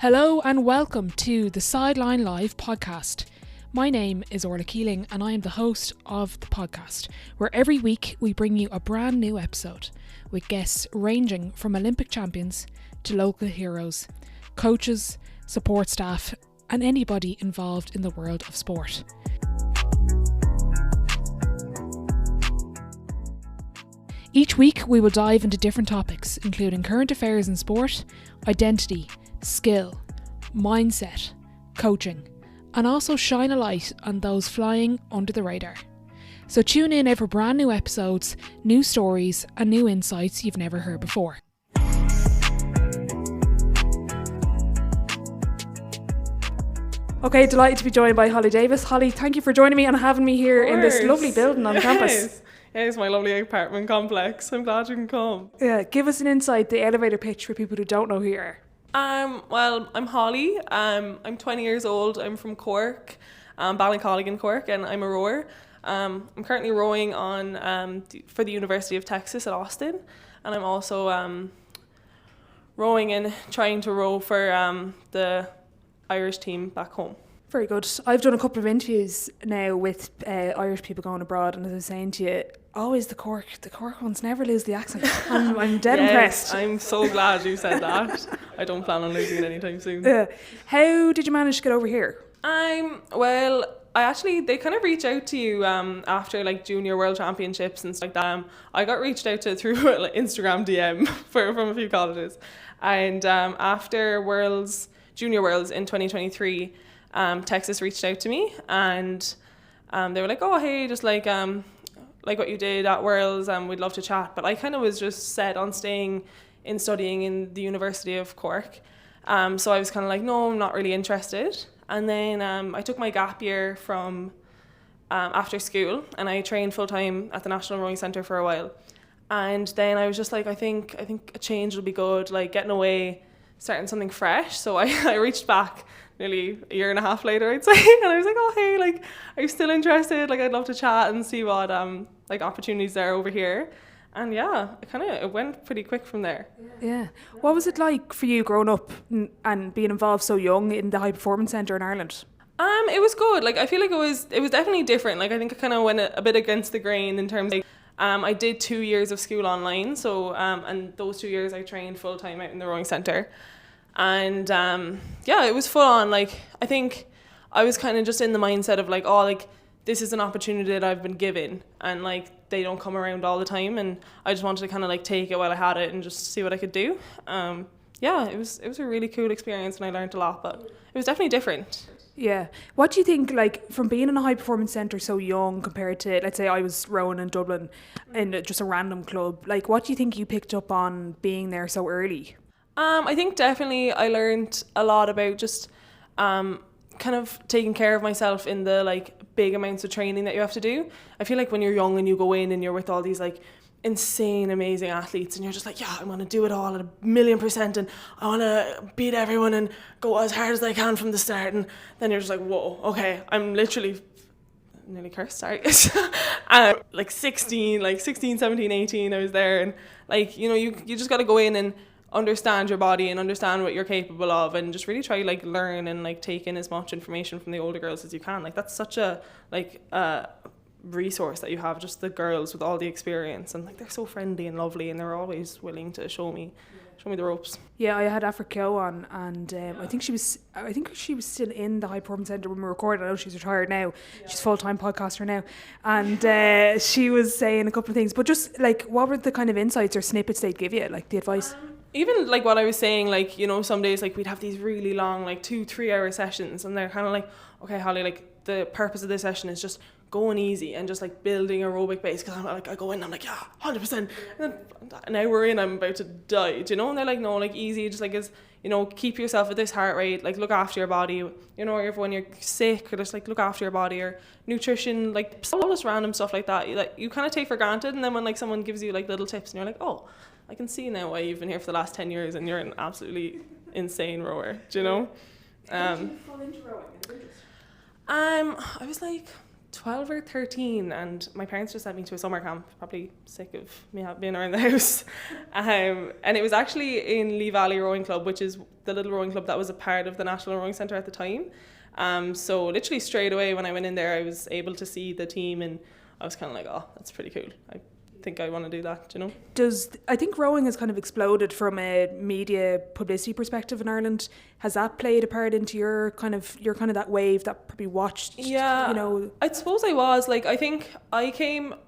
Hello and welcome to the Sideline Live podcast. My name is Orla Keeling and I am the host of the podcast, where every week we bring you a brand new episode with guests ranging from Olympic champions to local heroes, coaches, support staff and anybody involved in the world of sport. Each week we will dive into different topics, including current affairs in sport, identity, skill, mindset, coaching, and also shine a light on those flying under the radar. So tune in for brand new episodes, new stories, and new insights you've never heard before. Okay, delighted to be joined by Holly Davis. Holly, thank you for joining me and having me here in this lovely building on campus. Yeah, it's my lovely apartment complex. I'm glad you can come. Yeah, give us an insight, the elevator pitch for people who don't know who you are. Well, I'm Holly. I'm 20 years old. I'm from Cork, Ballincollig in Cork, and I'm a rower. I'm currently rowing on for the University of Texas at Austin, and I'm also rowing and trying to row for the Irish team back home. Very good. I've done a couple of interviews now with Irish people going abroad, and as I was saying to you, always the Cork ones never lose the accent. I'm dead impressed. I'm so glad you said that. I don't plan on losing it anytime soon. How did you manage to get over here? Well, they kind of reach out to you after like junior world championships and stuff like that. I got reached out to through like Instagram DM from a few colleges, and after junior worlds in 2023. Texas reached out to me and they were like, oh hey, just like what you did at Worlds, we'd love to chat. But I kind of was just set on studying in the University of Cork, so I was kind of like, no, I'm not really interested. And then I took my gap year from after school and I trained full time at the National Rowing Centre for a while. And then I was just like, I think a change will be good, like getting away, starting something fresh. So I reached back nearly a year and a half later, I'd say, and I was like, oh hey, like, are you still interested? Like, I'd love to chat and see what like opportunities there are over here. And yeah, it went pretty quick from there. Yeah. What was it like for you growing up and being involved so young in the High Performance Centre in Ireland? It was good. Like, I feel like it was definitely different. Like, I think I kind of went a bit against the grain in terms of, I did 2 years of school online, so and those 2 years I trained full time out in the rowing centre. And it was full on. Like, I think I was kind of just in the mindset of like, oh, like this is an opportunity that I've been given and like they don't come around all the time, and I just wanted to kind of like take it while I had it and just see what I could do. It was a really cool experience and I learned a lot, but it was definitely different. Yeah. What do you think, like, from being in a high performance centre so young compared to, let's say I was rowing in Dublin in just a random club, like what do you think you picked up on being there so early? I think definitely I learned a lot about just kind of taking care of myself in the like big amounts of training that you have to do. I feel like when you're young and you go in and you're with all these like insane, amazing athletes and you're just like, yeah, I want to do it all at 1,000,000% and I want to beat everyone and go as hard as I can from the start, and then you're just like, whoa, okay, I'm literally nearly cursed, sorry. Like 16, 17, 18, I was there, and like, you know, you just got to go in and understand your body and understand what you're capable of and just really try like learn and like take in as much information from the older girls as you can. Like, that's such a like resource that you have, just the girls with all the experience, and like they're so friendly and lovely and they're always willing to show me the ropes. Yeah, I had Africa on, and I think she was still in the High Performance Centre when we recorded. I know she's retired now. She's a full-time podcaster now, and she was saying a couple of things. But just like, what were the kind of insights or snippets they'd give you, like the advice? Even like what I was saying, like, you know, some days like we'd have these really long, like 2-3 hour sessions, and they're kind of like, okay, Holly, like the purpose of this session is just going easy and just like building aerobic base, because I'm like, I go in, I'm like, yeah, 100%, and then an hour in, I'm about to die, do you know? And they're like, no, like easy, just like, is, you know, keep yourself at this heart rate, like look after your body, you know, or when you're sick, or just like look after your body, or nutrition, like all this random stuff like that, like you kind of take for granted, and then when like someone gives you like little tips and you're like, oh, I can see now why you've been here for the last 10 years and you're an absolutely insane rower, do you know? How did you fall into rowing? I was like 12 or 13, and my parents just sent me to a summer camp, probably sick of me being around the house. And it was actually in Lee Valley Rowing Club, which is the little rowing club that was a part of the National Rowing Centre at the time. So literally straight away when I went in there, I was able to see the team, and I was kind of like, oh, that's pretty cool. I think I want to do that, you know. I think rowing has kind of exploded from a media publicity perspective in Ireland. Has that played a part into your kind of that wave that probably watched? Yeah, you know. I suppose I was like, I think I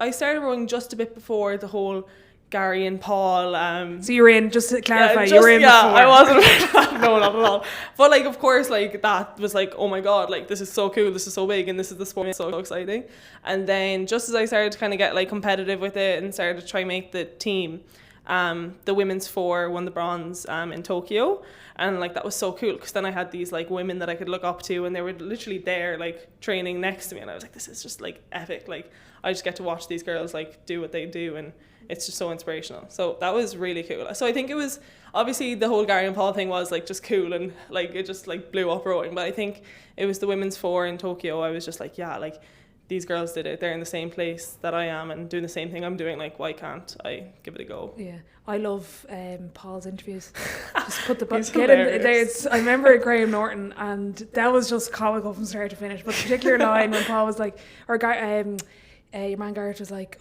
started rowing just a bit before the whole Gary and Paul. So you were in, just to clarify, you were in before. I wasn't. No, not at all. But like, of course, like that was like, oh my God, like this is so cool, this is so big, and this is the sport, it's so exciting. And then just as I started to kind of get like competitive with it and started to try and make the team, the women's 4 won the bronze in Tokyo. And like that was so cool, because then I had these like women that I could look up to, and they were literally there like training next to me, and I was like, this is just like epic. Like I just get to watch these girls like do what they do, and it's just so inspirational. So that was really cool. So I think it was, obviously the whole Gary and Paul thing was like just cool, and like it just like blew up rowing. But I think it was the women's 4 in Tokyo. I was just like, yeah, like these girls did it. They're in the same place that I am and doing the same thing I'm doing. Like, why can't I give it a go? Yeah, I love Paul's interviews. Just put the He's get in hilarious. there. I remember Graham Norton, and that was just comical from start to finish. But the particular line when Paul was like, or your man Garrett was like,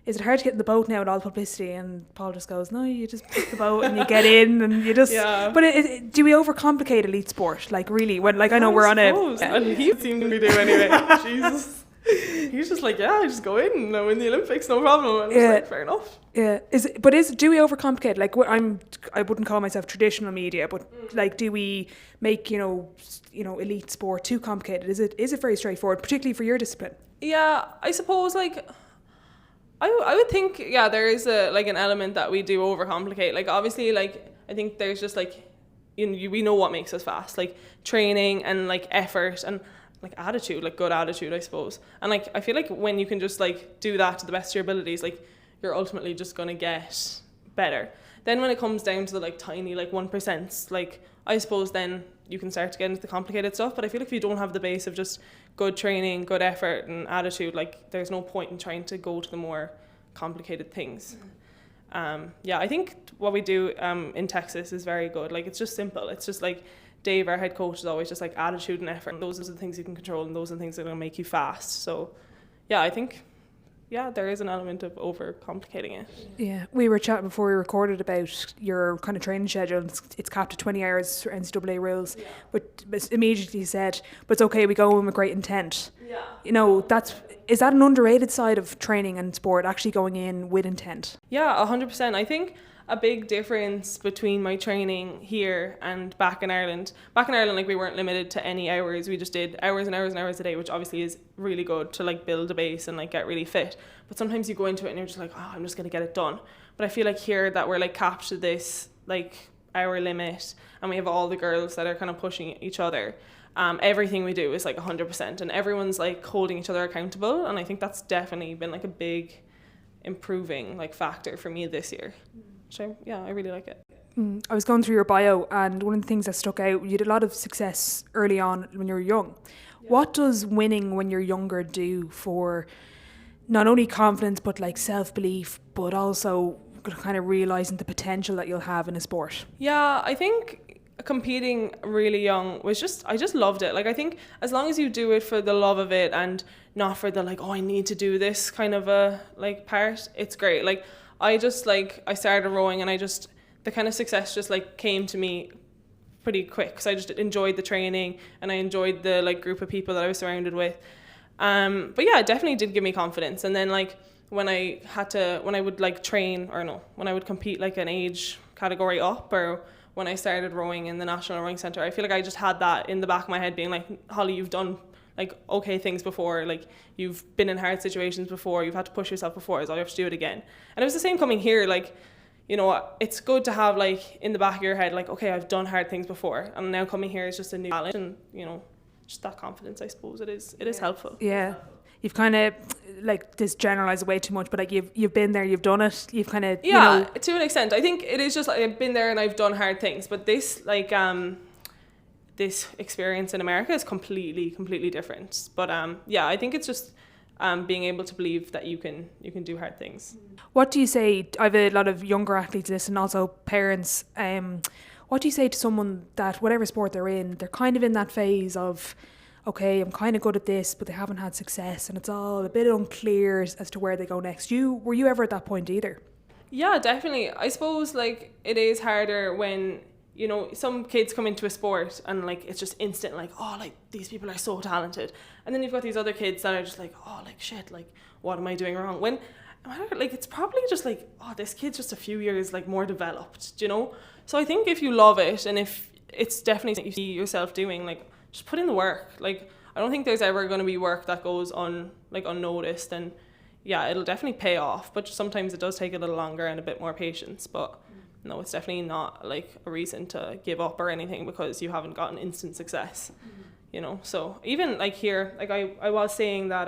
is it hard to get in the boat now with all the publicity? And Paul just goes, no, you just pick the boat and you get in, and you just. Yeah. But do we overcomplicate elite sport? Like really, when like I know we're on a. And he seemed to be doing anyway. Jesus. He's just like, yeah, I just go in, win the Olympics, no problem. And I was like, fair enough. Yeah. Do we overcomplicate? Like I wouldn't call myself traditional media, but like, do we make elite sport too complicated? Is it very straightforward, particularly for your discipline? Yeah, I suppose like. I would think, yeah, there is an element that we do overcomplicate. Like obviously, like I think there's just like, we know what makes us fast, like training and like effort and like attitude, like good attitude, I suppose. And like I feel like when you can just like do that to the best of your abilities, like you're ultimately just gonna get better. Then when it comes down to the like tiny like 1%, like I suppose then you can start to get into the complicated stuff. But I feel like if you don't have the base of just good training, good effort and attitude, like there's no point in trying to go to the more complicated things. I think what we do in Texas is very good. Like it's just simple. It's just like Dave, our head coach, is always just like attitude and effort. Those are the things you can control, and those are the things that are going to make you fast. So yeah, I think there is an element of overcomplicating it. Yeah, we were chatting before we recorded about your kind of training schedule. It's capped at 20 hours for NCAA rules, but immediately said, but it's okay, we go in with great intent. Yeah. Is that an underrated side of training and sport, actually going in with intent? Yeah, 100%. I think a big difference between my training here and back in Ireland, like we weren't limited to any hours. We just did hours and hours and hours a day, which obviously is really good to like build a base and like get really fit. But sometimes you go into it and you're just like, I'm just going to get it done. But I feel like here that we're like capped to this like hour limit, and we have all the girls that are kind of pushing each other. Everything we do is like 100%, and everyone's like holding each other accountable. And I think that's definitely been like a big improving like factor for me this year. So yeah, I really like it. I was going through your bio, and one of the things that stuck out, you had a lot of success early on when you were young. Yeah. What does winning when you're younger do for not only confidence but like self-belief, but also kind of realising the potential that you'll have in a sport? Yeah, I think competing really young was I just loved it. Like I think as long as you do it for the love of it and not for the like, I need to do this kind of a like part, it's great. Like I started rowing, and the kind of success just like came to me pretty quick, because I just enjoyed the training and I enjoyed the like group of people that I was surrounded with. But yeah, it definitely did give me confidence. And then like when I would like when I would compete like an age category up, or when I started rowing in the National Rowing Centre, I feel like I just had that in the back of my head being like, Holly, you've done like okay things before, like you've been in hard situations before, you've had to push yourself before, so you have to do it again. And it was the same coming here, like, it's good to have like in the back of your head like, okay, I've done hard things before, and now coming here is just a new challenge, and just that confidence, I suppose it is helpful. Yeah, you've kind of like this generalized way too much, but like you've been there, you've done it, you've kind of to an extent. I think it is just like I've been there and I've done hard things, but this like this experience in America is completely different. But yeah, I think it's just being able to believe that you can do hard things. What do you say? I have a lot of younger athletes and also parents. What do you say to someone that whatever sport they're in, they're kind of in that phase of, okay, I'm kind of good at this, but they haven't had success, and it's all a bit unclear as to where they go next. Were you ever at that point either? Yeah, definitely. I suppose like it is harder when, you know, some kids come into a sport and like it's just instant, like, oh, like these people are so talented, and then you've got these other kids that are just like, oh, like shit, like what am I doing wrong? When like it's probably just like, oh, this kid's just a few years like more developed, you know. So I think if you love it and if it's definitely something you see yourself doing, like just put in the work. Like I don't think there's ever going to be work that goes unnoticed, and yeah, it'll definitely pay off, but sometimes it does take a little longer and a bit more patience. But no, it's definitely not like a reason to give up or anything because you haven't gotten instant success, you know. So even like here, like I was saying that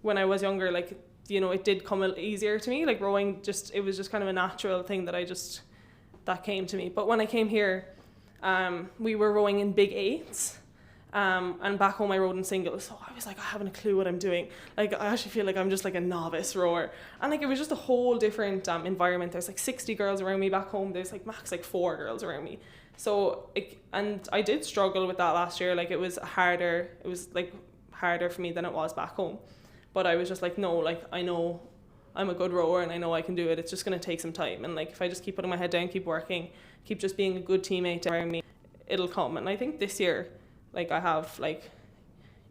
when I was younger, like, you know, it did come a little easier to me, like rowing, it was just kind of a natural thing that came to me. But when I came here, we were rowing in big eights, and back home I rowed in singles, so I was like, I haven't a clue what I'm doing. Like I actually feel like I'm just like a novice rower, and like it was just a whole different environment. There's like 60 girls around me back home. There's like max like 4 girls around me. So and I did struggle with that last year. Like it was harder for me than it was back home. But I was just like, no, like I know I'm a good rower and I know I can do it. It's just going to take some time. And like if I just keep putting my head down, keep working, keep just being a good teammate around me, it'll come. And I think this year, like I have like,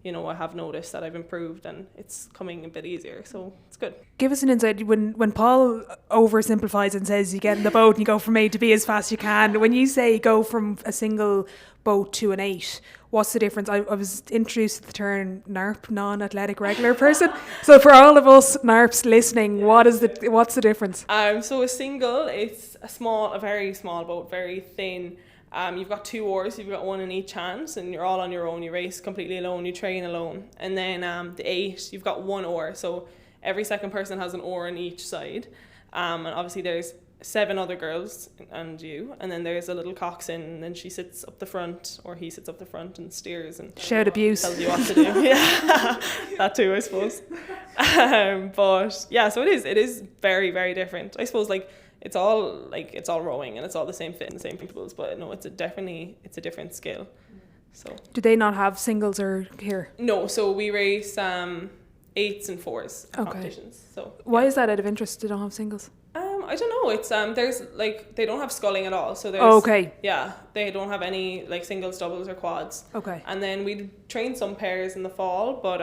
you know, I have noticed that I've improved and it's coming a bit easier. So it's good. Give us an insight. When Paul oversimplifies and says you get in the boat and you go from A to B as fast as you can, when you say go from a single boat to an 8, what's the difference? I was introduced to the term NARP, non-athletic regular person. So for all of us NARPs listening, what's the difference? So a single, it's a very small boat, very thin. You've got 2 oars, you've got one in each hand, and you're all on your own. You race completely alone, you train alone. And then the 8, you've got 1 oar. So every second person has an oar on each side. And obviously there's 7 other girls and you. And then there's a little coxswain, and then she sits up the front, or he sits up the front and steers and shout abuse. Tells you what to do. Yeah, that too, I suppose. But yeah, so it is very, very different. I suppose like, it's all rowing and it's all the same fit and the same principles, but no, it's a different skill. So do they not have singles or here? No, so we race 8s and 4s competitions. So why is that out of interest? They don't have singles? I don't know. It's there's like they don't have sculling at all. So there's okay. Yeah, they don't have any like singles, doubles or quads. Okay. And then we train some pairs in the fall, but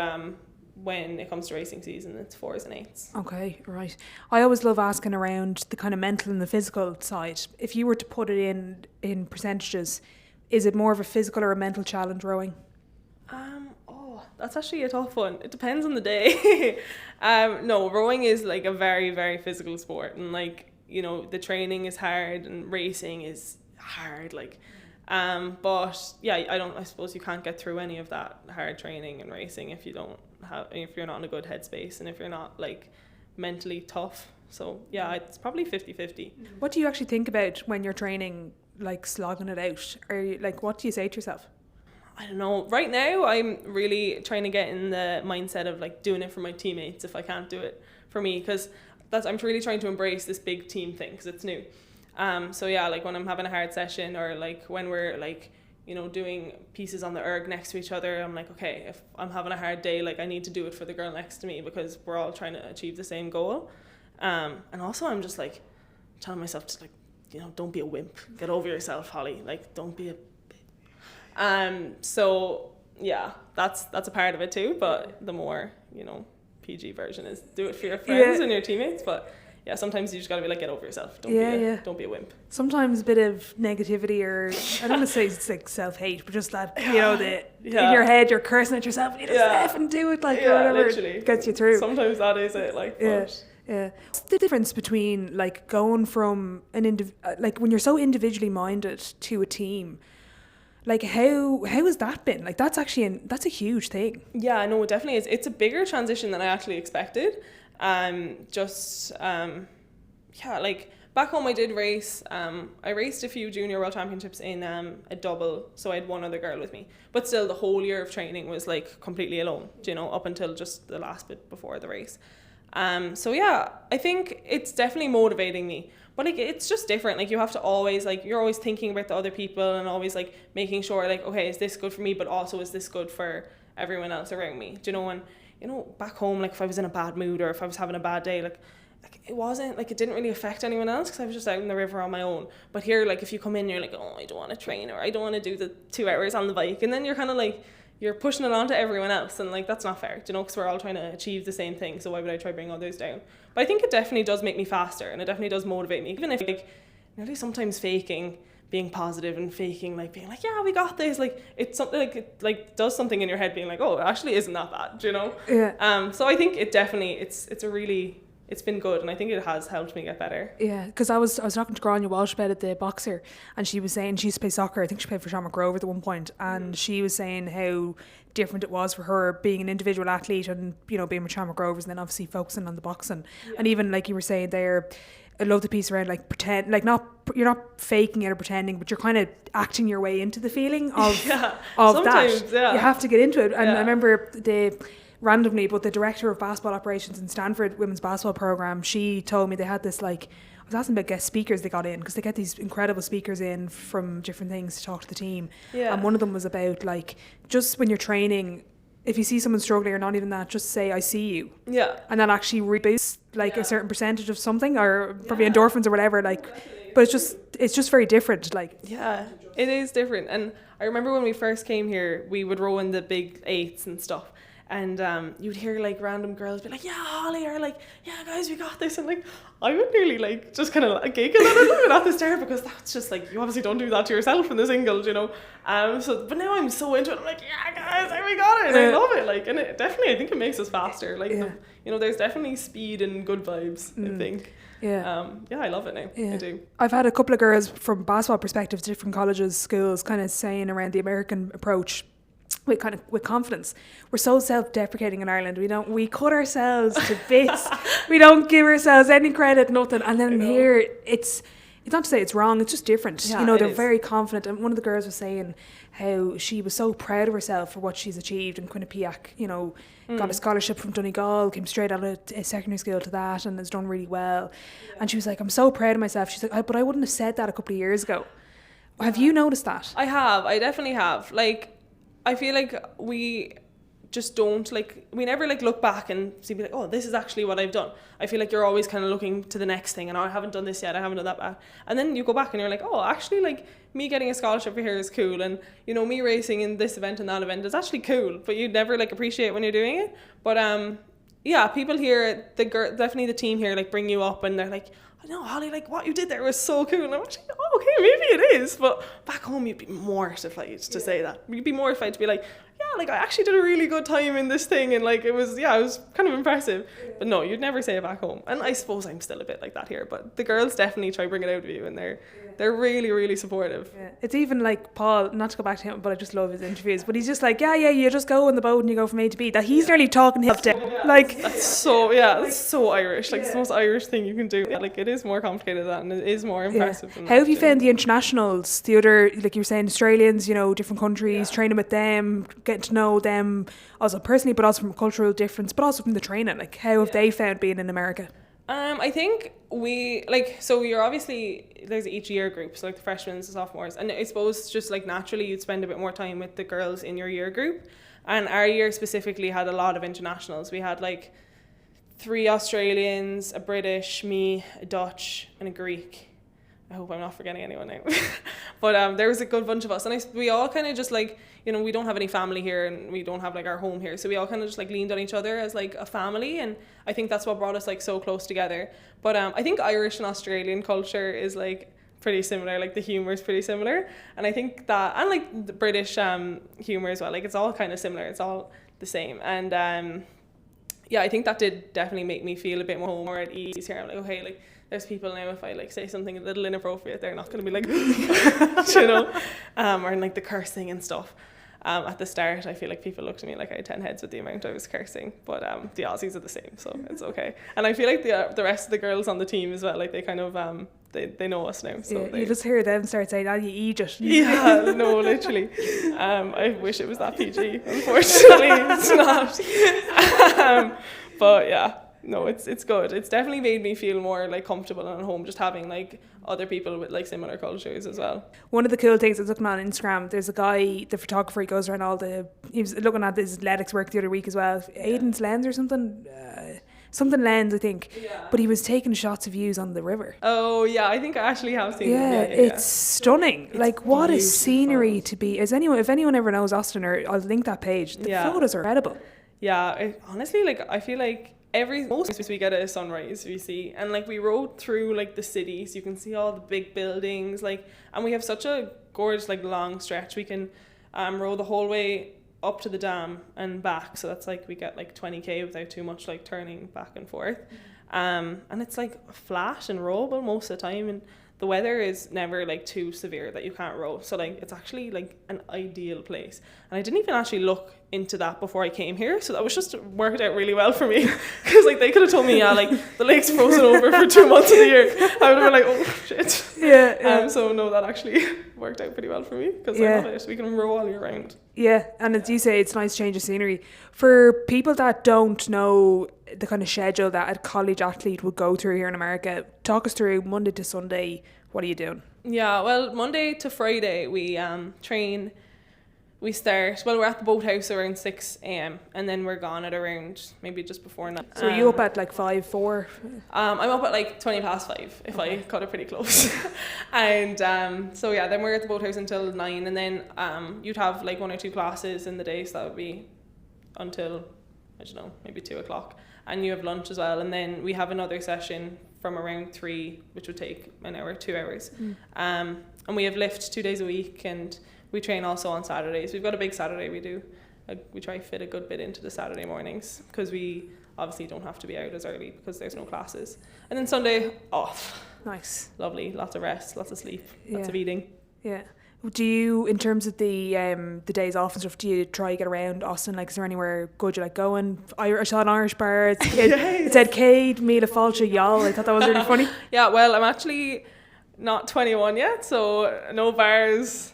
when it comes to racing season, it's 4s and 8s. Okay, right. I always love asking around the kind of mental and the physical side. If you were to put it in percentages, is it more of a physical or a mental challenge rowing? That's actually a tough one. It depends on the day. No, rowing is like a very, very physical sport, and like, you know, the training is hard and racing is hard. Like, but yeah, I suppose you can't get through any of that hard training and racing if you're not in a good headspace and if you're not like mentally tough. So yeah, it's probably 50-50. What do you actually think about when you're training, like slogging it out? Or like, what do you say to yourself? I don't know. Right now, I'm really trying to get in the mindset of like doing it for my teammates if I can't do it for me, because I'm really trying to embrace this big team thing because it's new. So yeah, like when I'm having a hard session or like when we're like, you know, doing pieces on the erg next to each other, I'm like, okay, if I'm having a hard day, like I need to do it for the girl next to me because we're all trying to achieve the same goal. And also I'm just like telling myself to like, you know, don't be a wimp. Get over yourself, Holly. Like, don't be a so yeah, that's a part of it too, but the more, you know, PG version is do it for your friends and your teammates. But yeah, sometimes you just gotta be like, get over yourself. Don't be a wimp. Sometimes a bit of negativity, or I don't want to say it's like self-hate, but just that, you know, in your head you're cursing at yourself, you just effing do it, like, or whatever literally gets you through. Sometimes that is it, like. Yeah. What's the difference between like going from like when you're so individually minded to a team? Like how has that been? Like that's a huge thing. Yeah, no, it definitely is. It's a bigger transition than I actually expected. Like back home I did race. I raced a few junior world championships in a double, so I had one other girl with me. But still, the whole year of training was like completely alone, you know, up until just the last bit before the race. So yeah, I think it's definitely motivating me. But like, it's just different. Like, you have to always, like, you're always thinking about the other people and always like making sure, like, okay, is this good for me? But also, is this good for everyone else around me? Do you know? And you know, back home, like, if I was in a bad mood or if I was having a bad day, like it wasn't like, it didn't really affect anyone else because I was just out in the river on my own. But here, like, if you come in, you're like, oh, I don't want to train, or I don't want to do the 2 hours on the bike, and then you're kind of like, you're pushing it on to everyone else, and like, that's not fair, do you know, because we're all trying to achieve the same thing, so why would I try bring others down? But I think it definitely does make me faster, and it definitely does motivate me, even if like nearly sometimes faking being positive and faking like being like, yeah, we got this, like it's something like, it like does something in your head being like, oh, it actually isn't that bad, do you know? Yeah. So I think it definitely, it's been good, and I think it has helped me get better. Yeah, because I was talking to Grania Walsh about it, the boxer, and she was saying she used to play soccer. I think she played for Shamrock Rovers at one point, and she was saying how different it was for her being an individual athlete and, you know, being with Shamrock Rovers and then obviously focusing on the boxing. Yeah. And even like you were saying there, I love the piece around like pretend, like you're not faking it or pretending, but you're kind of acting your way into the feeling of that. Yeah. You have to get into it. And I remember randomly, but the director of basketball operations in Stanford women's basketball program, she told me they had this, like, I was asking about guest speakers they got in, because they get these incredible speakers in from different things to talk to the team. Yeah. And one of them was about, like, just when you're training, if you see someone struggling or not even that, just say, I see you. Yeah. And that actually reboosts like a certain percentage of something, or probably endorphins or whatever, like, but it's just very different, like. Yeah, it is different. And I remember when we first came here, we would row in the big 8s and stuff. And you'd hear like random girls be like, yeah, Holly, or like, yeah, guys, we got this. And like, I would nearly like just kind of like giggle at it at the start, because that's just like, you obviously don't do that to yourself in the singles, you know. But now I'm so into it. I'm like, yeah, guys, we got it. And I love it. Like, and it definitely, I think it makes us faster. Like, you know, there's definitely speed and good vibes, I think. Yeah. I love it now. Yeah. I do. I've had a couple of girls from basketball perspectives, different colleges, schools, kind of saying around the American approach. With confidence, we're so self-deprecating in Ireland. We cut ourselves to bits. We don't give ourselves any credit, nothing. And then here, it's not to say it's wrong. It's just different. Yeah, you know, they're very confident. And one of the girls was saying how she was so proud of herself for what she's achieved in Quinnipiac. You know, got a scholarship from Donegal, came straight out of a secondary school to that, and has done really well. Yeah. And she was like, I'm so proud of myself. She's like, but I wouldn't have said that a couple of years ago. Have you noticed that? I have. I definitely have. Like, I feel like we just don't, like, we never like look back and be like, oh, this is actually what I've done. I feel like you're always kind of looking to the next thing, and I haven't done this yet, I haven't done that back. And then you go back and you're like, oh, actually, like, me getting a scholarship here is cool, and, you know, me racing in this event and that event is actually cool, but you never like appreciate when you're doing it. But yeah, people here, definitely the team here, like, bring you up, and they're like, I know, Holly, like, what you did there was so cool. And I'm actually, oh, okay, maybe it is. But back home, you'd be mortified to say that. You'd be mortified to be like, yeah, like, I actually did a really good time in this thing. And, like, it was kind of impressive. But no, you'd never say it back home. And I suppose I'm still a bit like that here. But the girls definitely try to bring it out of you. And they're really, really supportive. Yeah. It's even like Paul, not to go back to him, but I just love his interviews. But he's just like, yeah, you just go on the boat and you go from A to B. That he's nearly talking himself down. Like, that's so Irish. Like, it's the most Irish thing you can do. Yeah, like, it is more complicated than that, and it is more impressive than that. How have you found the internationals, the other, like you were saying, Australians, you know, different countries, training with them, getting to know them also personally, but also from a cultural difference, but also from the training? Like, how have they found being in America? I think you're obviously, there's each year group, so like the freshmen and sophomores, and I suppose just like naturally you'd spend a bit more time with the girls in your year group. And our year specifically had a lot of internationals. We had like 3 Australians, a British, me, a Dutch, and a Greek. I hope I'm not forgetting anyone now. But there was a good bunch of us, and we all kind of just like, you know, we don't have any family here, and we don't have like our home here, so we all kind of just like leaned on each other as like a family, and I think that's what brought us like so close together. But I think Irish and Australian culture is like pretty similar, like the humour is pretty similar, and I think that, and like the British humour as well, like it's all kind of similar, it's all the same. And I think that did definitely make me feel a bit more at ease here. I'm like, okay, like there's people now, if I like say something a little inappropriate, they're not going to be like, you know, or like the cursing and stuff. At the start, I feel like people looked at me like I had 10 heads with the amount I was cursing, but the Aussies are the same, so it's okay. And I feel like the rest of the girls on the team as well, like they kind of they know us now. So you just hear them start saying, "Oh, you eat it." Yeah, no, literally. I wish it was that PG. Unfortunately, it's not. But yeah, no, it's good. It's definitely made me feel more like comfortable and at home, just having like other people with like similar cultures as well. One of the cool things I was looking on Instagram, there's a guy, the photographer, he goes around he was looking at his athletics work the other week as well. Aiden's Lens or something. Something Lens, I think. Yeah. But he was taking shots of views on the river. Oh yeah, I think I actually have seen it. Yeah, it's stunning. It's like what a beautiful. scenery to be. If anyone ever knows Austin, or I'll link that page. The photos are incredible. Yeah, honestly, like I feel like most times we get a sunrise we see, and like we rode through like the city, so you can see all the big buildings, like, and we have such a gorgeous like long stretch. We can row the whole way up to the dam and back, so that's like we get like 20k without too much like turning back and forth. And it's like flat and rowable most of the time, and the weather is never like too severe that you can't row, so like it's actually like an ideal place. And I didn't even actually look into that before I came here, so that was just worked out really well for me, because like they could have told me like the lake's frozen over for 2 months of the year, I would have been like, oh shit. Yeah. So no, that actually worked out pretty well for me, because I love it. We can row all year round. Yeah, and as you say, it's a nice change of scenery. For people that don't know the kind of schedule that a college athlete would go through here in America, talk us through Monday to Sunday. What are you doing? Yeah, well, Monday to Friday we train. We start, we're at the boathouse around 6 a.m. and then we're gone at around maybe just before 9. So are you up at like 5, 4? I'm up at like 5:20 if I cut it pretty close. And so yeah, then we're at the boathouse until 9, and then you'd have like 1 or 2 classes in the day, so that would be until, I don't know, maybe 2 o'clock. And you have lunch as well, and then we have another session from around 3, which would take an hour, 2 hours. And we have lift 2 days a week, and we train also on Saturdays. We've got a big Saturday we do. We try to fit a good bit into the Saturday mornings, because we obviously don't have to be out as early because there's no classes. And then Sunday off. Nice. Lovely. Lots of rest, lots of sleep, lots of eating. Yeah. Do you, in terms of the days off and stuff, do you try to get around Austin? Like, is there anywhere good you like going? I saw an Irish bar. It said Cade, Míle Fáilte, Y'all. I thought that was really funny. Yeah, well, I'm actually not 21 yet, so no bars,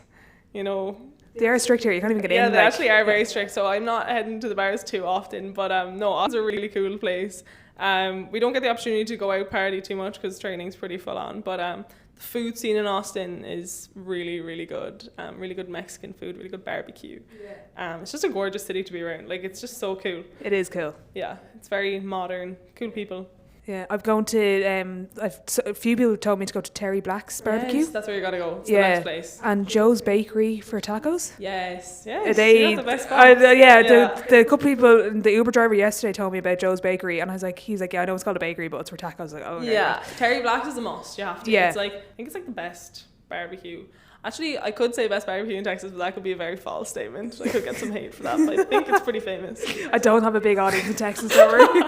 you know. They are strict here. You can't even get in. Yeah, they actually are very strict, so I'm not heading to the bars too often. But no, Austin's a really cool place. We don't get the opportunity to go out party too much because training's pretty full on. But the food scene in Austin is really, really good. Really good Mexican food, really good barbecue. Yeah. It's just a gorgeous city to be around. Like, it's just so cool. It is cool. Yeah, it's very modern, cool people. Yeah, I've gone to, a few people told me to go to Terry Black's barbecue. Yes, that's where you gotta go. It's the best place. And Joe's Bakery for tacos. Yes. They the best spots. The couple people, the Uber driver yesterday told me about Joe's Bakery, and he's like, yeah, I know it's called a bakery, but it's for tacos. I was like, oh, okay. Yeah, Terry Black's is a must. You have to. Yeah. It's like, I think it's like the best barbecue. Actually, I could say best barbecue in Texas, but that could be a very false statement. I could get some hate for that, but I think it's pretty famous. I don't have a big audience in Texas, don't worry.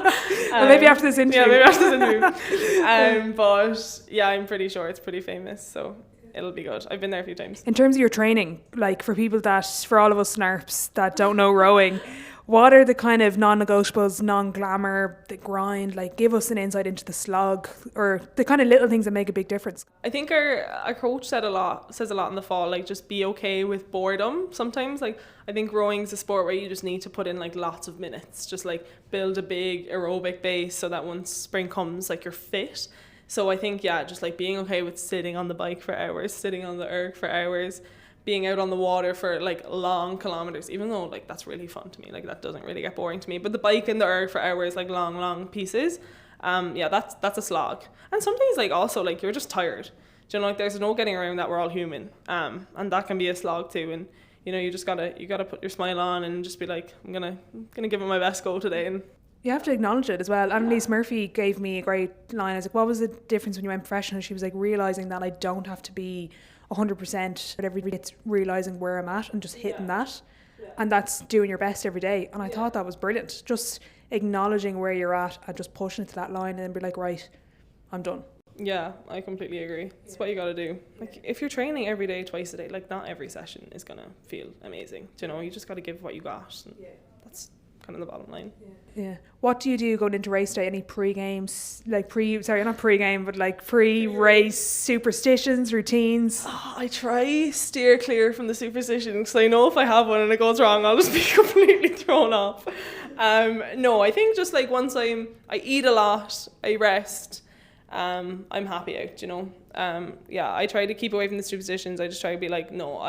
Well, maybe after this interview. Yeah, maybe after this interview. But yeah, I'm pretty sure it's pretty famous, so it'll be good. I've been there a few times. In terms of your training, like for all of us snarps that don't know rowing, what are the kind of non-negotiables, non-glamour, the grind? Like, give us an insight into the slog, or the kind of little things that make a big difference. I think our coach says a lot in the fall, like just be okay with boredom sometimes. Like, I think rowing's a sport where you just need to put in like lots of minutes, just like build a big aerobic base so that once spring comes, like you're fit. So I think, yeah, just like being okay with sitting on the bike for hours, sitting on the erg for hours, being out on the water for like long kilometers, even though like that's really fun to me, like that doesn't really get boring to me, but the bike and the erg for hours, like long pieces, that's a slog. And some days like also like you're just tired, do you know, like there's no getting around that, we're all human, and that can be a slog too. And you know, you gotta put your smile on and just be like, I'm gonna give it my best go today. And you have to acknowledge it as well. Annalise Murphy gave me a great line. I was like, what was the difference when you went professional? She was like, realising that I don't have to be 100% at every day. It's realising where I'm at and just hitting that. And that's doing your best every day. And I thought that was brilliant. Just acknowledging where you're at and just pushing it to that line and then be like, right, I'm done. Yeah, I completely agree. It's what you got to do. Like, if you're training every day, twice a day, like not every session is going to feel amazing. Do you know, you just got to give what you got. And that's kind of the bottom line. Yeah. What do you do going into race day? Any pre-games, like not pre-game, but like pre-race superstitions, routines? Oh, I try steer clear from the superstition because I know if I have one and it goes wrong, I'll just be completely thrown off. No, I think just like once I eat a lot, I rest, I'm happy out, you know. I try to keep away from the superstitions. I just try to be like, no,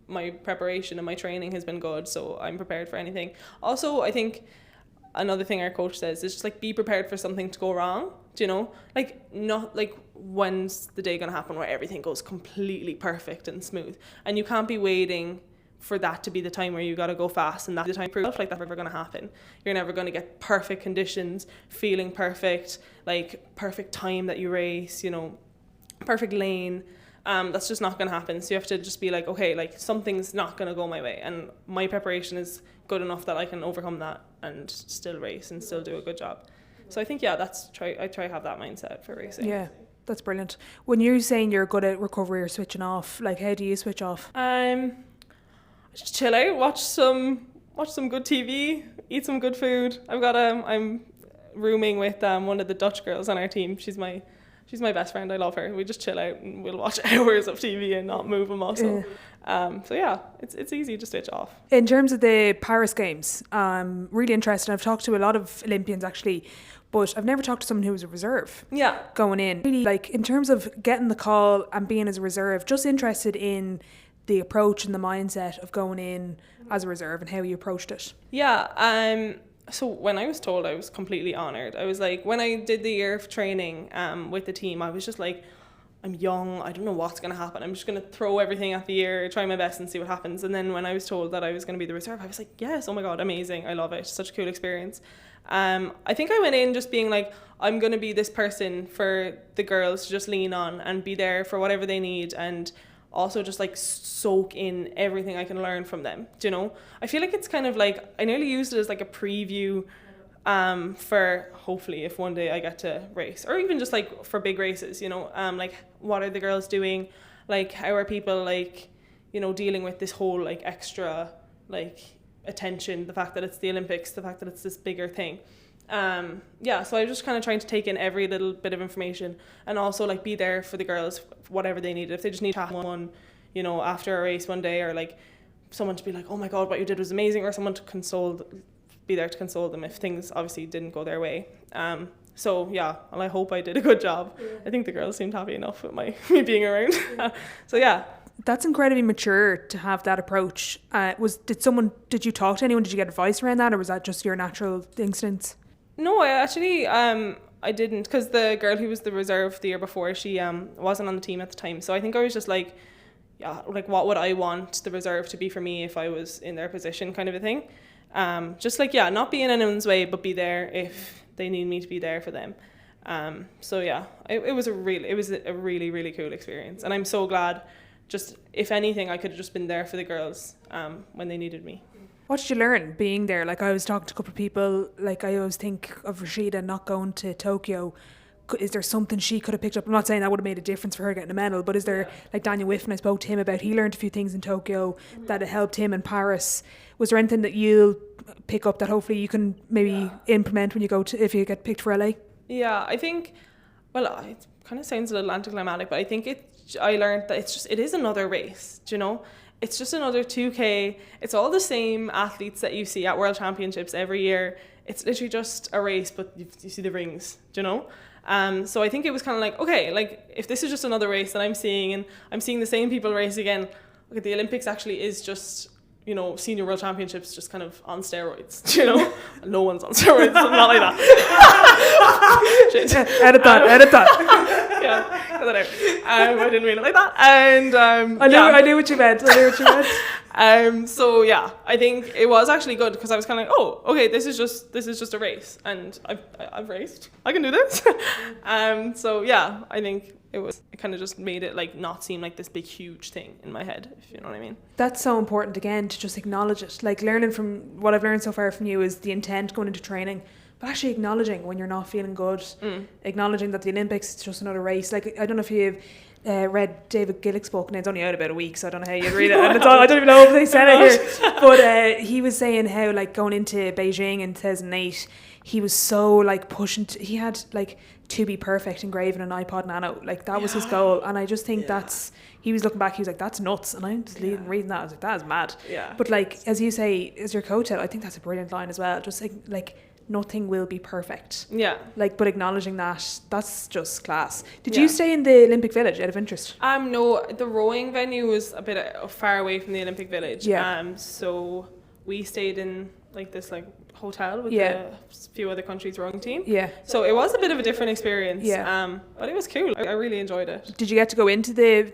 my preparation and my training has been good, so I'm prepared for anything. Also, I think another thing our coach says is just like be prepared for something to go wrong, do you know? Like, not like when's the day gonna happen where everything goes completely perfect and smooth, and you can't be waiting for that to be the time where you gotta go fast and that's the time proof like that's never gonna happen. You're never gonna get perfect conditions, feeling perfect, like perfect time that you race, you know, perfect lane. That's just not going to happen. So you have to just be like, okay, like something's not going to go my way, and my preparation is good enough that I can overcome that and still race and still do a good job. So I think I try to have that mindset for racing. Yeah, that's brilliant. When you're saying you're good at recovery or switching off, like how do you switch off? I just chill out, watch some good TV, eat some good food. I'm rooming with one of the Dutch girls on our team. She's my best friend. I love her. We just chill out and we'll watch hours of TV and not move a muscle. It's easy to switch off. In terms of the Paris Games, really interested. I've talked to a lot of Olympians actually, but I've never talked to someone who was a reserve. Yeah. Going in. Really, like in terms of getting the call and being as a reserve, just interested in the approach and the mindset of going in as a reserve and how you approached it. Yeah. So when I was told, I was completely honoured. I was like, when I did the year of training with the team, I was just like, I'm young, I don't know what's going to happen. I'm just going to throw everything at the year, try my best and see what happens. And then when I was told that I was going to be the reserve, I was like, yes, oh my God, amazing. I love it. Such a cool experience. I think I went in just being like, I'm going to be this person for the girls to just lean on and be there for whatever they need, and also just like soak in everything I can learn from them. Do you know? I feel like it's kind of like, I nearly used it as like a preview for hopefully if one day I get to race, or even just like for big races, you know, like what are the girls doing? Like how are people like, you know, dealing with this whole like extra like attention, the fact that it's the Olympics, the fact that it's this bigger thing. So I was just kind of trying to take in every little bit of information and also like be there for the girls, whatever they needed. If they just need to have one, you know, after a race one day, or like someone to be like, oh my God, what you did was amazing, or someone to be there to console them if things obviously didn't go their way. And I hope I did a good job. Yeah. I think the girls seemed happy enough with me being around. Yeah. That's incredibly mature to have that approach. Did you talk to anyone? Did you get advice around that, or was that just your natural instincts? No, I actually I didn't, because the girl who was the reserve the year before, she wasn't on the team at the time. So I think I was just like, yeah, like what would I want the reserve to be for me if I was in their position, kind of a thing. Just like, yeah, not be in anyone's way, but be there if they need me to be there for them. It was a really, really cool experience, and I'm so glad. Just if anything, I could have just been there for the girls when they needed me. What did you learn being there? Like, I was talking to a couple of people, like I always think of Rashida not going to Tokyo. Is there something she could have picked up? I'm not saying that would have made a difference for her getting a medal, but is there, like Daniel Whiffen, I spoke to him about, he learned a few things in Tokyo that it helped him in Paris. Was there anything that you'll pick up that hopefully you can maybe implement when you if you get picked for LA? Yeah, I think, it kind of sounds a little anticlimactic, but I think I learned that it is another race, do you know? It's just another 2K. It's all the same athletes that you see at World Championships every year. It's literally just a race, but you see the rings, do you know? So I think it was kind of like, okay, like if this is just another race that I'm seeing, and I'm seeing the same people race again, okay, the Olympics actually is just, you know, senior World Championships just kind of on steroids, you know? No one's on steroids, not like that. Shit. Edit that. Yeah, I don't know. I didn't mean it like that. And I knew what you meant. So yeah, I think it was actually good, because I was kind of like, oh, okay, this is just a race, and I've raced. I can do this. So yeah, I think it kind of just made it like not seem like this big huge thing in my head, if you know what I mean. That's so important, again, to just acknowledge it. Like, learning from what I've learned so far from you is the intent going into training, but actually acknowledging when you're not feeling good, acknowledging that the Olympics is just another race. Like, I don't know if you've read David Gillick's book, and it's only out about a week, so I don't know how you'd read it. And it's all, I don't even know if they said it here. But he was saying how, like, going into Beijing in 2008, he was so, like, pushing. He had, like, to be perfect engraved in an iPod Nano. Like, that was his goal. And I just think he was looking back, he was like, that's nuts. And I'm just reading that, I was like, that is mad. Yeah. But, like, as you say, as your coach said, I think that's a brilliant line as well. Just like nothing will be perfect. Yeah. Like, but acknowledging that's just class. Did you stay in the Olympic Village out of interest? No, the rowing venue was a bit far away from the Olympic Village. Yeah. So we stayed in, like, this, like, hotel with a few other countries' rowing team. Yeah. So it was a bit of a different experience. Yeah. But it was cool. I really enjoyed it. Did you get to go into the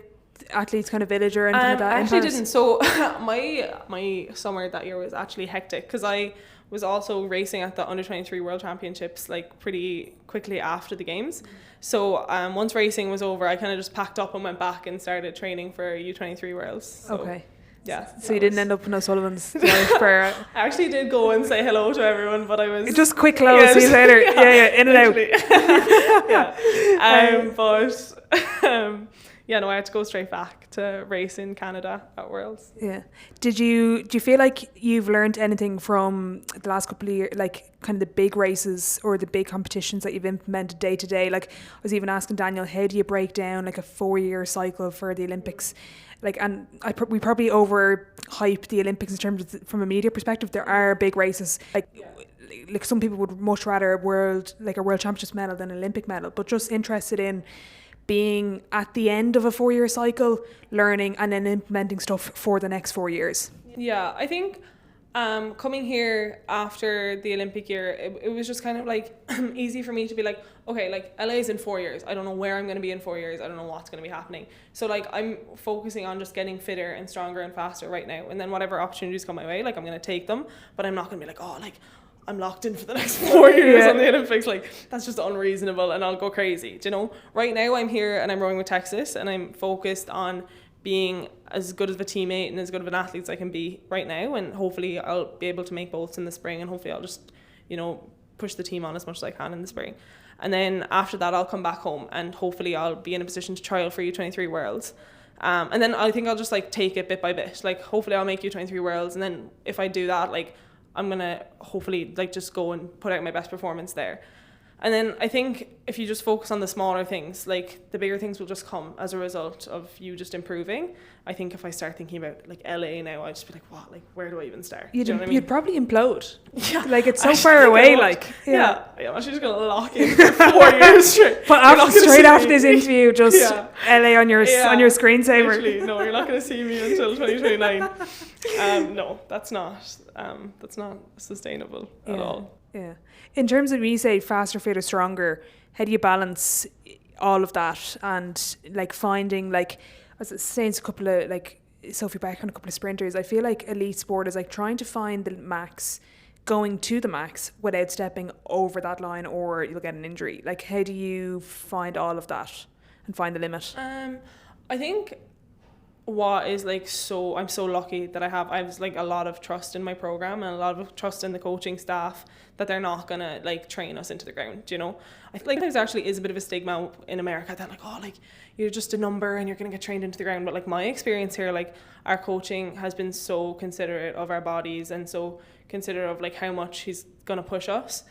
athletes kind of village or anything like that? I actually didn't. So my summer that year was actually hectic because I was also racing at the under-23 World Championships, like, pretty quickly after the games. So once racing was over, I kind of just packed up and went back and started training for U23 Worlds. So, okay. Yeah. So you didn't end up in O'Sullivan's for... I actually did go and say hello to everyone, but I was... Just quick hello, see you later. Yeah, in and out. No, I had to go straight back to race in Canada at Worlds. Yeah. Do you feel like you've learned anything from the last couple of years, like kind of the big races or the big competitions that you've implemented day to day? Like, I was even asking Daniel, how do you break down like a 4-year cycle for the Olympics? Like, and we probably overhype the Olympics in terms of from a media perspective. There are big races. Like some people would much rather a world championships medal than an Olympic medal, but just interested in being at the end of a 4-year cycle, learning and then implementing stuff for the next 4 years. Yeah, I think coming here after the Olympic year, it was just kind of like easy for me to be like, okay, like LA is in 4 years. I don't know where I'm going to be in 4 years. I don't know what's going to be happening. So, like, I'm focusing on just getting fitter and stronger and faster right now. And then whatever opportunities come my way, like, I'm going to take them. But I'm not going to be like, oh, like, I'm locked in for the next 4 years on the Olympics. Like, that's just unreasonable and I'll go crazy. Do you know? Right now I'm here and I'm rowing with Texas and I'm focused on being as good of a teammate and as good of an athlete as I can be right now, and hopefully I'll be able to make bolts in the spring, and hopefully I'll just, you know, push the team on as much as I can in the spring. And then after that I'll come back home and hopefully I'll be in a position to trial for U23 Worlds. And then I think I'll just, like, take it bit by bit. Like, hopefully I'll make U23 Worlds, and then if I do that, like, I'm going to hopefully, like, just go and put out my best performance there. And then I think if you just focus on the smaller things, like, the bigger things will just come as a result of you just improving. I think if I start thinking about, like, LA now, I'd just be like, what? Like, where do I even start? You'd probably implode. Yeah. Like, it's so far away, like. Yeah. I'm actually just going to lock in for 4 years straight. But straight after this interview, just LA on your screensaver. Literally, no, you're not going to see me until 2029. No, that's not sustainable at all. Yeah. In terms of, when you say faster, fitter, stronger, how do you balance all of that and, like, finding, like, as I was saying to a couple of, like, Sophie Beck and a couple of sprinters, I feel like elite sport is like trying to find the max, going to the max without stepping over that line or you'll get an injury. Like, how do you find all of that and find the limit? I think what is, like, I'm so lucky that I have like a lot of trust in my program and a lot of trust in the coaching staff that they're not gonna, like, train us into the ground, you know. I feel like there actually is a bit of a stigma in America that, like, oh, like, you're just a number and you're gonna get trained into the ground. But, like, my experience here, like, our coaching has been so considerate of our bodies and so considerate of, like, how much he's gonna push us.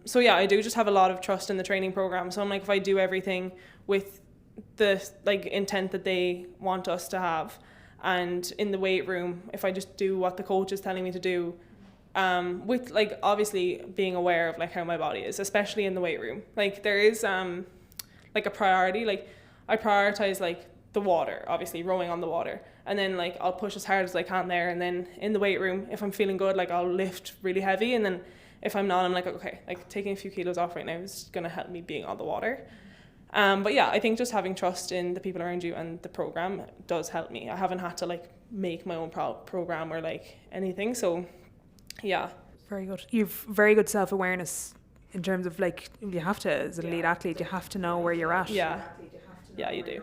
So yeah, I do just have a lot of trust in the training program. So I'm like, if I do everything with the, like, intent that they want us to have, and in the weight room, if I just do what the coach is telling me to do, with, like, obviously being aware of, like, how my body is, especially in the weight room. Like, there is like a priority. Like, I prioritize, like, the water, obviously rowing on the water, and then, like, I'll push as hard as I can there, and then in the weight room, if I'm feeling good, like, I'll lift really heavy, and then if I'm not, I'm like, okay, like, taking a few kilos off right now is gonna help me being on the water. But yeah, I think just having trust in the people around you and the program does help me. I haven't had to, like, make my own program or, like, anything. So yeah. Very good. You've very good self-awareness in terms of, like, you have to, as an elite athlete, you have to know where you're at. Yeah. Yeah, you do.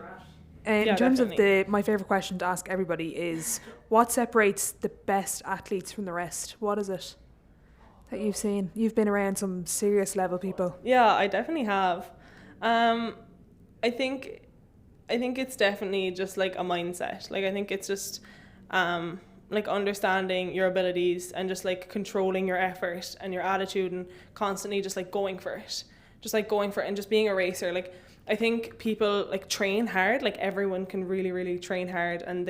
In terms definitely. Of my favourite question to ask everybody is, what separates the best athletes from the rest? What is it that you've seen? You've been around some serious level people. Yeah, I definitely have. I think I think it's definitely just like a mindset. Like I think it's just like understanding your abilities and just like controlling your effort and your attitude and constantly just like going for it. Just like going for it and just being a racer. Like I think people like train hard. Like everyone can really, really train hard, and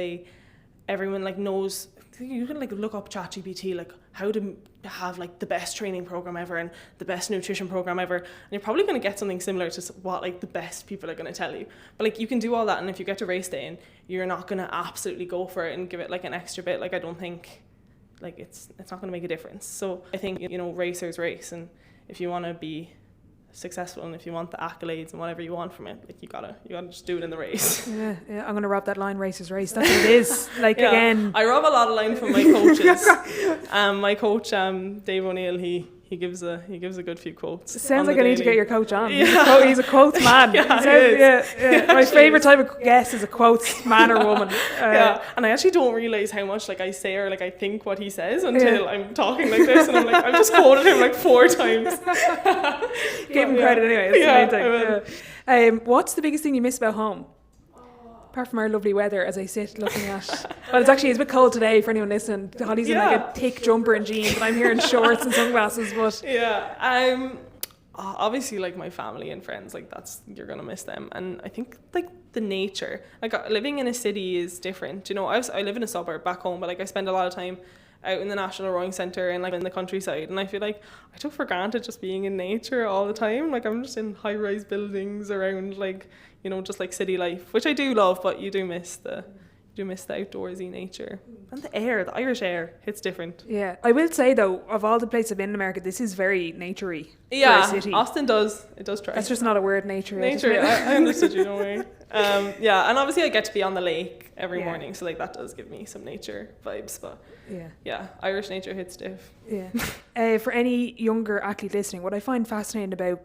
everyone like knows. You can like look up ChatGPT like how to have like the best training program ever and the best nutrition program ever, and you're probably going to get something similar to what like the best people are going to tell you. But like you can do all that, and if you get to race day and you're not going to absolutely go for it and give it like an extra bit, like I don't think like it's not going to make a difference. So I think, you know, racers race, and if you want to be successful and if you want the accolades and whatever you want from it, like you gotta just do it in the race. Yeah, I'm gonna rob that line, racers race. That's what it is. Like yeah, again, I rob a lot of line from my coaches. My coach Dave O'Neill, he gives a good few quotes. It sounds like I need to get your coach on. Yeah. He's a quotes man. Yeah, My favourite type of guest is a quotes man or woman. Yeah, and I actually don't realise how much like I say or like I think what he says until I'm talking like this, and I'm like, I've just quoted him like 4 times. Give him credit anyway. It's the main thing. What's the biggest thing you miss about home? Apart from our lovely weather, as I sit looking at. Well, it's a bit cold today for anyone listening. Holly's in like a thick jumper and jeans, and I'm here in shorts and sunglasses. But yeah, obviously like my family and friends, like you're gonna miss them. And I think like the nature, like living in a city is different. You know, I live in a suburb back home, but like I spend a lot of time out in the National Rowing Centre and like in the countryside, and I feel like I took for granted just being in nature all the time. Like I'm just in high-rise buildings around, like, you know, just like city life, which I do love, but you do miss the outdoorsy nature and the air. The Irish air hits different. Yeah, I will say though, of all the places I've been in America, this is very naturey. Yeah, for a city. Austin does try. That's just not a word, nature. I understood you, don't worry. Yeah, and obviously I get to be on the lake every morning, so like that does give me some nature vibes. But yeah, Irish nature hits diff. Yeah. For any younger athlete listening, what I find fascinating about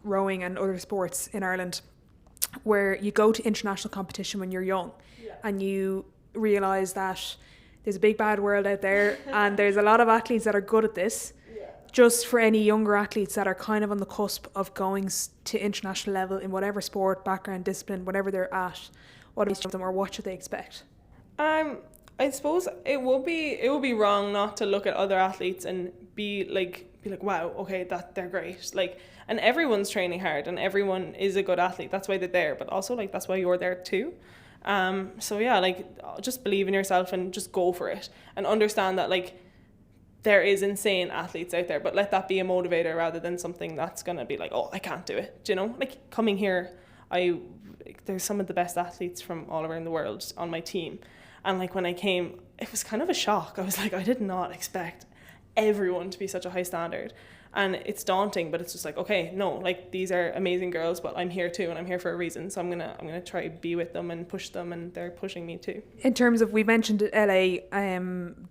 rowing and other sports in Ireland, where you go to international competition when you're young, and you realise that there's a big bad world out there, and there's a lot of athletes that are good at this. Just for any younger athletes that are kind of on the cusp of going to international level in whatever sport, background, discipline, whatever they're at, what is them or what should they expect? I suppose it will be wrong not to look at other athletes and be like wow, okay, that they're great. Like, and everyone's training hard and everyone is a good athlete. That's why they're there, but also like that's why you're there too. So yeah, like just believe in yourself and just go for it and understand that like there is insane athletes out there, but let that be a motivator rather than something that's going to be like, oh, I can't do it. Do you know, like coming here, there's some of the best athletes from all around the world on my team. And like when I came, it was kind of a shock. I was like, I did not expect everyone to be such a high standard. And it's daunting, but it's just like, okay, no, like these are amazing girls, but I'm here too, and I'm here for a reason. So I'm gonna try to be with them and push them, and they're pushing me too. In terms of, we mentioned LA,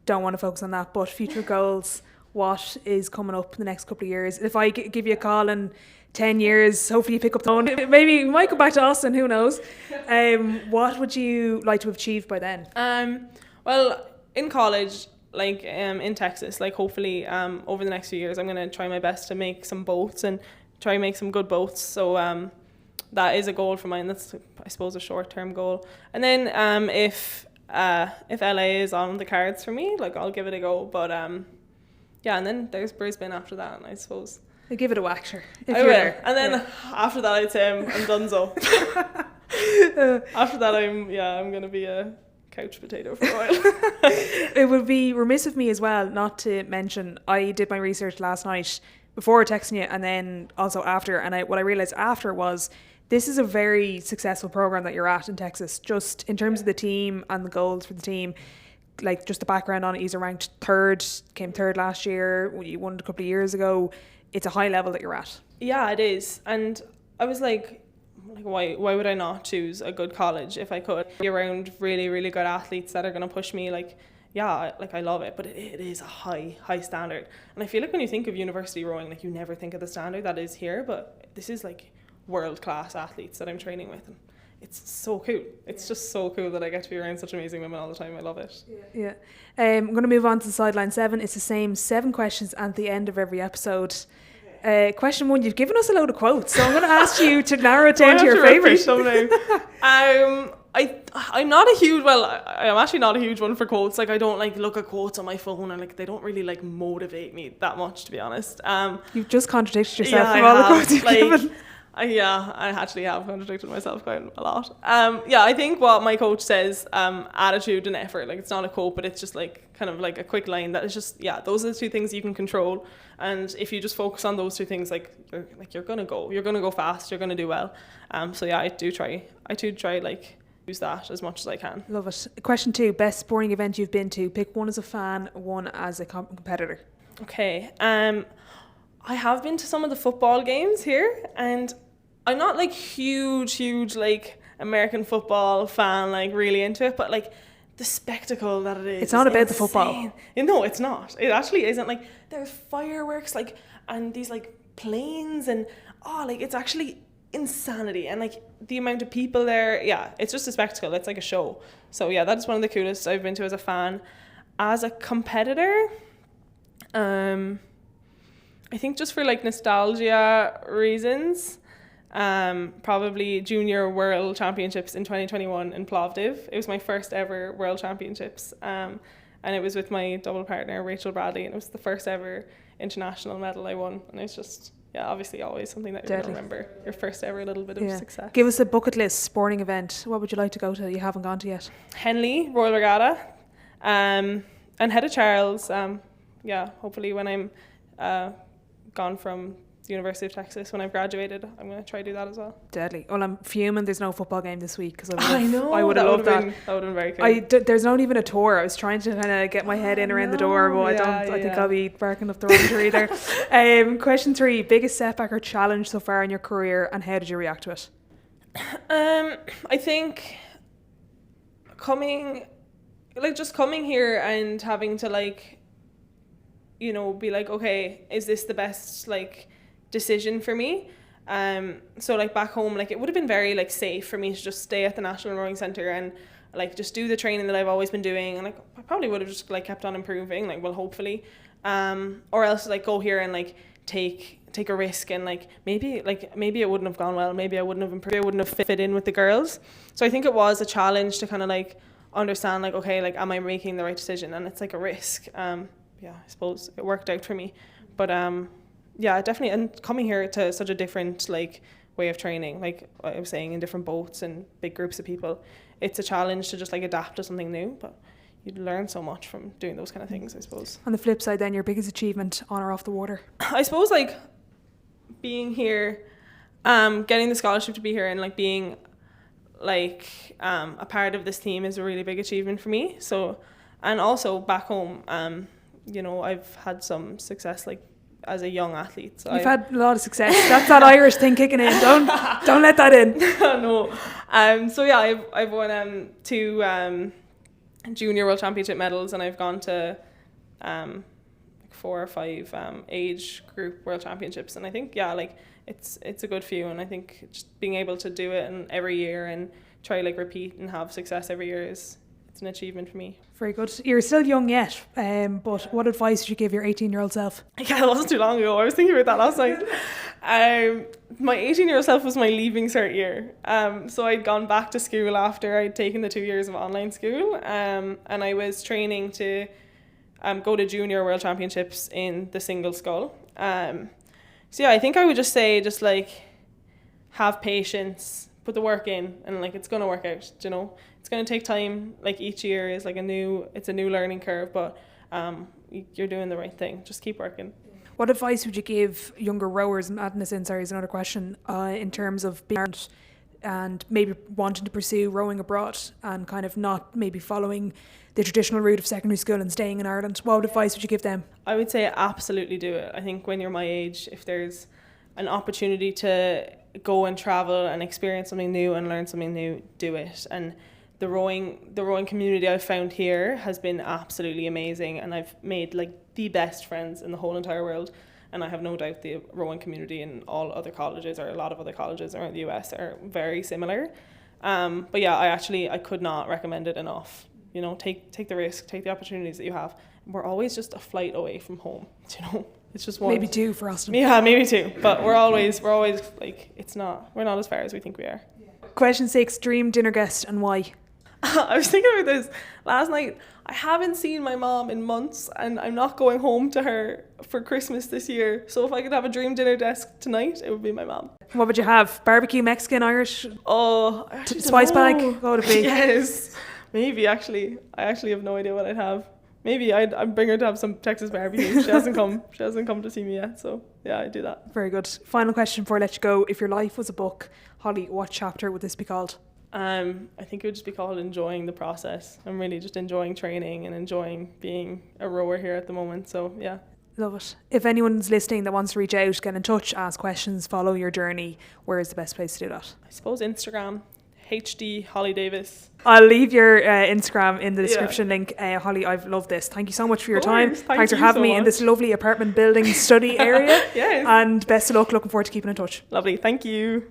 don't want to focus on that, but future goals, what is coming up in the next couple of years? If I give you a call in 10 years, hopefully you pick up the phone. Maybe you might go back to Austin, who knows? What would you like to achieve by then? Well, in college, like in Texas, like hopefully over the next few years I'm going to try my best to make some boats and try and make some good boats. So that is a goal for mine. That's, I suppose, a short-term goal. And then if LA is on the cards for me, like I'll give it a go. But yeah, and then there's Brisbane after that, and I suppose I'll give it a whack, sure. I will. And then after that I'd say I'm donezo. After that I'm going to be a couch potato for a while. It would be remiss of me as well not to mention, I did my research last night before texting you and then also after, and what I realised after was this is a very successful program that you're at in Texas, just in terms of the team and the goals for the team. Like just the background on it, you're ranked came third last year, you won a couple of years ago. It's a high level that you're at. Yeah, it is. And I was like why would I not choose a good college if I could be around really, really good athletes that are going to push me? Like, yeah, like I love it, but it is a high standard. And I feel like when you think of university rowing, like you never think of the standard that is here, but this is like world-class athletes that I'm training with. And it's so cool. It's just so cool that I get to be around such amazing women all the time. I love it. Yeah. I'm going to move on to the sideline 7. It's the same 7 questions at the end of every episode. Question 1, you've given us a load of quotes, so I'm going to ask you to narrow it down to your favourite. I'm not a huge, I'm actually not a huge one for quotes. Like, I don't like look at quotes on my phone, and like they don't really like motivate me that much, to be honest. You've just contradicted yourself from all the quotes you've given. I actually have contradicted myself quite a lot. I think what my coach says, attitude and effort, like it's not a quote, but it's just like kind of like a quick line that is just, those are the two things you can control. And if you just focus on those two things, you're gonna go fast, you're gonna do well. I do try like use that as much as I can. Love it. Question 2, best sporting event you've been to. Pick one as a fan, one as a competitor. Okay. I have been to some of the football games here, and I'm not like huge like American football fan, like really into it, but like the spectacle that it is. It's not about insane. the football. No, it's not. It actually isn't. Like there's fireworks, like, and these like planes, and it's actually insanity. And like the amount of people there, it's just a spectacle. It's like a show. So that's one of the coolest I've been to as a fan. As a competitor, I think just for like nostalgia reasons, probably Junior World Championships in 2021 in Plovdiv. It was my first ever World Championships, and it was with my double partner Rachel Bradley, and it was the first ever international medal I won, and it's just obviously always something that you're going to remember, your first ever little bit of success. Give us a bucket list sporting event. What would you like to go to that you haven't gone to yet? Henley Royal Regatta, and Hedda Charles. Hopefully when I'm gone from the University of Texas, when I've graduated, I'm going to try to do that as well. Deadly. Well, I'm fuming there's no football game this week, because I would have loved that. That would have been very cool. There's not even a tour. I was trying to kind of get my head in around the door, but I think I'll be barking up the wrong tree there. Question 3, biggest setback or challenge so far in your career, and how did you react to it? I think coming here and having to like, be like, okay, is this the best like decision for me? So like back home, like it would have been very like safe for me to just stay at the National Rowing Centre and like just do the training that I've always been doing, and like I probably would have just like kept on improving, like, well, hopefully, or else like go here and like take a risk, and like maybe it wouldn't have gone well, maybe I wouldn't have improved, I wouldn't have fit in with the girls. So I think it was a challenge to kind of like understand like, okay, like am I making the right decision, and it's like a risk. I suppose it worked out for me, but definitely. And coming here to such a different like way of training, like I was saying, in different boats and big groups of people, it's a challenge to just like adapt to something new, but you'd learn so much from doing those kind of things, I suppose. On the flip side then, your biggest achievement on or off the water? I suppose like being here, getting the scholarship to be here, and like being like a part of this team is a really big achievement for me. So, and also back home, I've had some success like as a young athlete. So You've had a lot of success. That's that Irish thing kicking in. Don't let that in. No. I've won 2 Junior World Championship medals, and I've gone to 4 or 5 age group World Championships, and I think it's a good few, and I think just being able to do it and every year and try like repeat and have success every year it's an achievement for me. Very good. You're still young yet, but what advice would you give your 18-year-old self? Yeah, it wasn't too long ago. I was thinking about that last night. My 18-year-old self was my leaving cert year. So I'd gone back to school after I'd taken the 2 years of online school, and I was training to go to Junior World Championships in the single scull. I think I would just say, just like, have patience, put the work in, and like it's gonna work out. It's gonna take time. Like each year is like a new learning curve, but you're doing the right thing. Just keep working. What advice would you give younger rowers? And adding this in, sorry, is another question, in terms of being and maybe wanting to pursue rowing abroad and kind of not maybe following the traditional route of secondary school and staying in Ireland? What advice would you give them? I would say absolutely do it. I think when you're my age, if there's an opportunity to go and travel and experience something new and learn something new, do it. And the rowing community I've found here has been absolutely amazing, and I've made like the best friends in the whole entire world. And I have no doubt the rowing community in all other colleges, or a lot of other colleges around the US, are very similar. I could not recommend it enough. Take the risk, take the opportunities that you have, we're always just a flight away from home, you know. It's just one. Maybe 2 for Austin. Yeah, maybe 2. But we're always like, we're not as far as we think we are. Question 6, dream dinner guest and why? I was thinking about this last night. I haven't seen my mom in months, and I'm not going home to her for Christmas this year. So if I could have a dream dinner desk tonight, it would be my mom. What would you have? Barbecue, Mexican, Irish? Oh, Spice bag? What would it be? Yes, maybe actually. I actually have no idea what I'd have. Maybe I'd bring her to have some Texas barbecue. She hasn't come. She hasn't come to see me yet. So yeah, I'd do that. Very good. Final question before I let you go. If your life was a book, Holly, what chapter would this be called? I think it would just be called Enjoying the Process. I'm really just enjoying training and enjoying being a rower here at the moment. So yeah. Love it. If anyone's listening that wants to reach out, get in touch, ask questions, follow your journey, where is the best place to do that? I suppose Instagram, HD Holly Davis. I'll leave your Instagram in the description link. Holly, I've loved this. Thank you so much for your time. Thanks for having me in this lovely apartment building study area. Yes. And best of luck. Looking forward to keeping in touch. Lovely. Thank you.